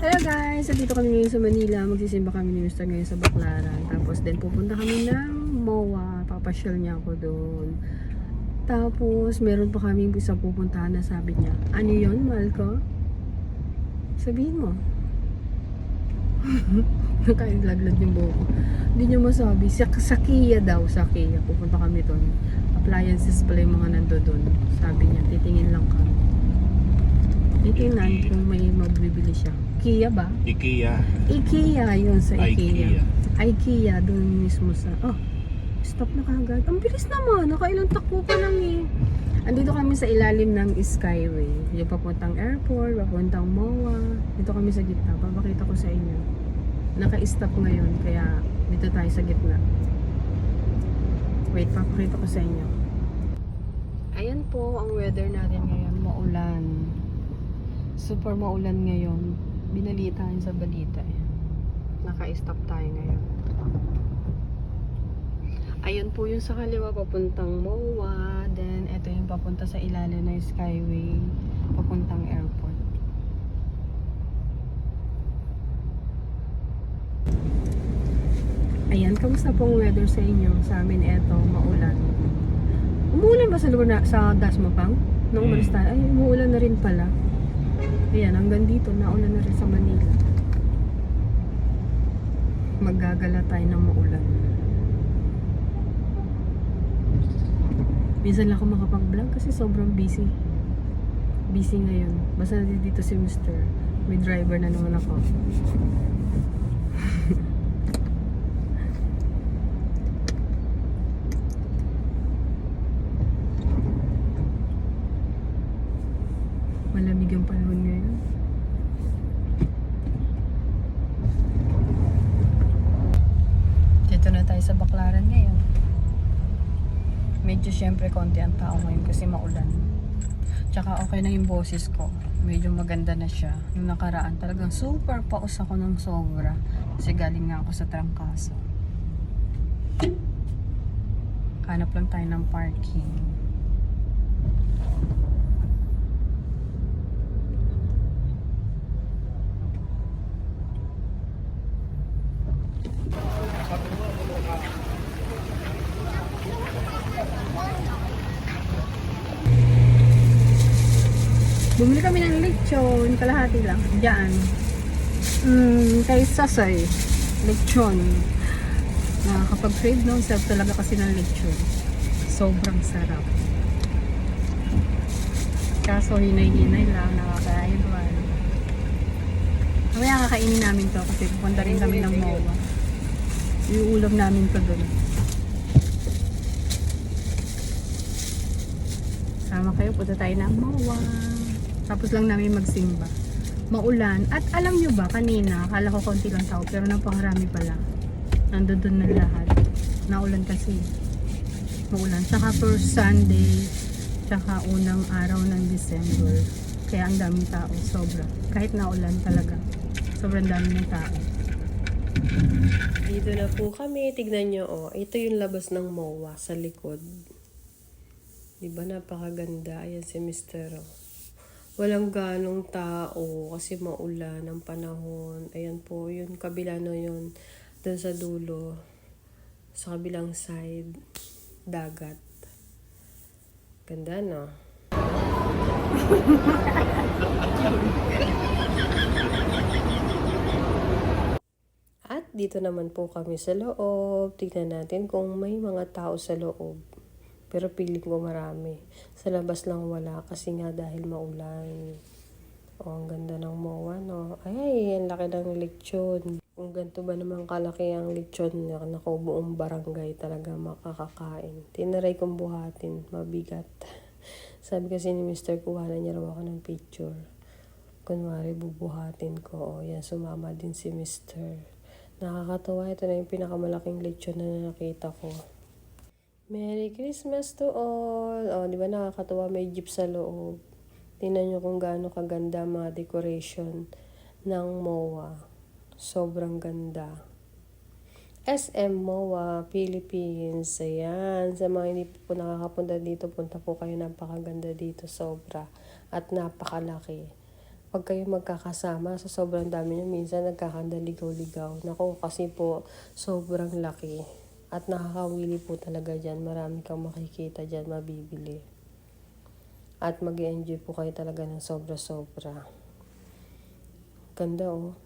Hello guys! So, dito kami ngayon sa Manila. Magsisimba kami ni Mr. ngayon sa Baclaran. Tapos din pupunta kami ng MOA. Papasyal niya ako doon. Tapos meron pa kami isang pupuntahan na sabi niya. Ano yun, mahal ko? Sabihin mo. Nakailaglag yung buhok ko. Hindi niya masabi. Sa Kia daw. Sa Kia. Pupunta kami doon. Appliances pala yung mga nando doon. Sabi niya, titingin lang kami. Titingnan kung may magbibili siya. Kia ba? IKEA. IKEA yun sa IKEA. IKEA. IKEA doon mismo sa... Oh, stop na kagad. Ang bilis naman. Nakailang takbo pa lang eh. Andito kami sa ilalim ng Skyway. Yung papuntang airport, papuntang MOA. Dito kami sa gitna. Papakita ko sa inyo. Naka-stop ngayon. Kaya dito tayo sa gitna. Wait, papakita ko sa inyo. Ayan po ang weather natin ngayon. Maulan. Super maulan ngayon. Binalita yun sa balita eh. Naka-stop tayo ngayon. Ayun po yung sa kaliwa papuntang MOA. Then ito yung papunta sa ilalim ng Skyway papuntang airport. Ayan, kamusta pong weather sa inyo? Sa amin eto, maulan. Umuulan ba sa lugar na, sa Dasmapang? Nung umalis tayo, ay umuulan na rin pala. Ayan, hanggang dito, naulan na rin sa Manila. Maggagala tayo ng maulan. Minsan lang ako makapag-vlog kasi sobrang busy. Busy ngayon. Basta dito si Mr. May driver na naman ako. Malamig ang panahon ngayon. Dito na tayo sa Baclaran ngayon. Medyo syempre konti ang tao ngayon kasi maulan. Tsaka okay na yung boses ko. Medyo maganda na siya. Yung nakaraan talagang super paus ako ng sobra. Kasi galing nga ako sa trangkaso. Hanap lang tayo ng parking. Bumili kami ng lechon, kalahati lang, diyan. Kay Sasoy, lechon. Nakakapag-crave ng self talaga kasi ng lechon. Sobrang sarap. Kaso hinay-hinay lang, nakaka-idol. Kaya kakainin namin to kasi pupunta rin kami ng MOA. Iuulam namin to doon. Sama kayo, punta tayo ng MOA. Tapos lang namin magsimba. Maulan. At alam nyo ba, kanina, akala ko konti lang tao, pero napakarami pala. Nandun na lahat. Naulan kasi. Maulan. Tsaka first Sunday, tsaka unang araw ng December. Kaya ang daming tao, sobra. Kahit naulan talaga. Sobrang dami ng tao. Dito na po kami. Tignan nyo, oh. Ito yung labas ng MOA sa likod. Diba, napakaganda. Ayan si Mr. Oh. Walang ganong tao kasi maulan ang panahon. Ayan po, yun kabila na yun. Doon sa dulo, sa kabilang side, dagat. Ganda, no? At dito naman po kami sa loob. Tignan natin kung may mga tao sa loob. Pero piling ko marami. Sa labas lang wala kasi nga dahil maulan. Oh, ang ganda ng MOA, no? Ay, ang laki ng lechon. Kung ganito ba naman kalaki ang lechon, naku, buong barangay talaga makakakain. Tinaray kong buhatin, mabigat. Sabi kasi ni Mr. kuhanan niya raw ako ng picture. Kunwari, bubuhatin ko. Oh, yan, sumama din si Mr. Nakakatawa, ito na yung pinakamalaking lechon na nakita ko. Merry Christmas to all! O, di ba nakakatawa, may jeep sa loob. Tingnan nyo kung gaano kaganda mga decoration ng MOA. Sobrang ganda. SM MOA, Philippines. Ayan. Sa mga hindi po nakakapunta dito, punta po kayo. Napakaganda dito, sobra. At napakalaki. pag kayo magkakasama sa sobrang dami nyo, minsan nagkakandaligaw-ligaw. Nako, kasi po sobrang laki. At nakakawili po talaga dyan. Marami kang makikita dyan, mabibili. At mag-enjoy po kayo talaga ng sobra-sobra. Ganda oh.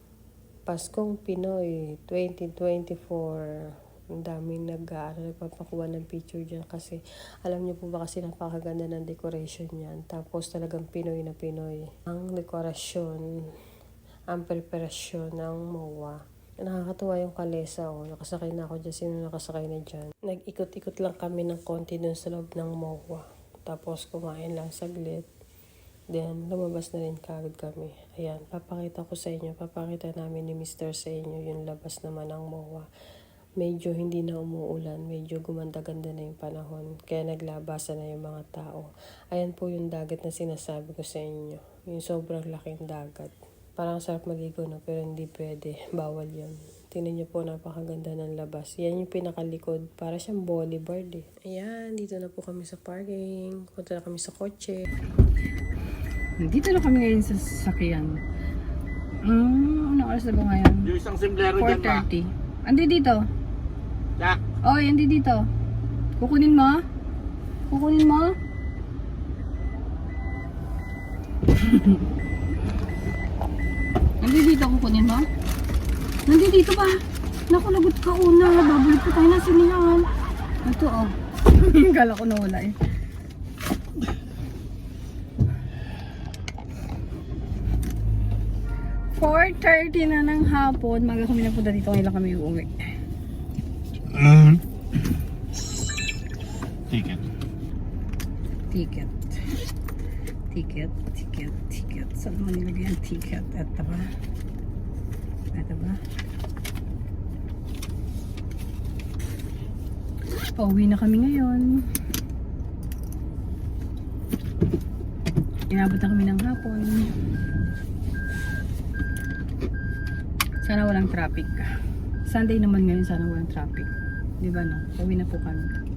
Paskong Pinoy 2024. Ang daming nagpapakuha ng picture dyan kasi alam niyo po ba kasi napakaganda ng decoration yan. Tapos talagang Pinoy na Pinoy. Ang dekorasyon, ang preparasyon ng MOA. Nakakatuwa yung kalesa oh. Nakasakay na ako dyan. Sino nakasakay na dyan? Nag-ikot-ikot lang kami ng konti dun sa loob ng MOA. Tapos kumain lang saglit. Then, lumabas na rin kagad kami. Ayan, papakita ko sa inyo. Papakita namin ni Mr. sa inyo yung labas naman ng MOA. Medyo hindi na umuulan. Medyo gumanda-ganda na yung panahon. Kaya naglabasan na yung mga tao. Ayan po yung dagat na sinasabi ko sa inyo. Yung sobrang laking dagat. Parang sarap maligo na pero hindi pwede. Bawal yun. Tingnan niyo po, napakaganda ng labas. Yan yung pinakalikod. Para siyang boulevard eh. Ayan, dito na po kami sa parking. Punta na kami sa kotse. Dito na kami ngayon sa sasakyan. Ano oras na ba ngayon? Yung isang simblero dyan ba? 4:30. Andi dito. Jack, Oh, andi dito. Kukunin mo? Kukunin mo? Andi dito, kukunin mo? Nandi dito ba? Naku, lagot ka una. Babalik pa tayo na sinihan. Ito oh. Kala ko nawala eh. "4:30 na ng hapon." Maga kami napunta dito. Ngayon lang kami uuwi. ticket. Ticket. Ticket. Ticket. Ticket. Saan mo nilagay ang ticket? Ito ba? Ito ba? Pauwi na kami ngayon. Inabot na kami ng hapon. Sana walang traffic. Sunday naman ngayon, sana walang traffic. Di ba no? Pauwi na po kami.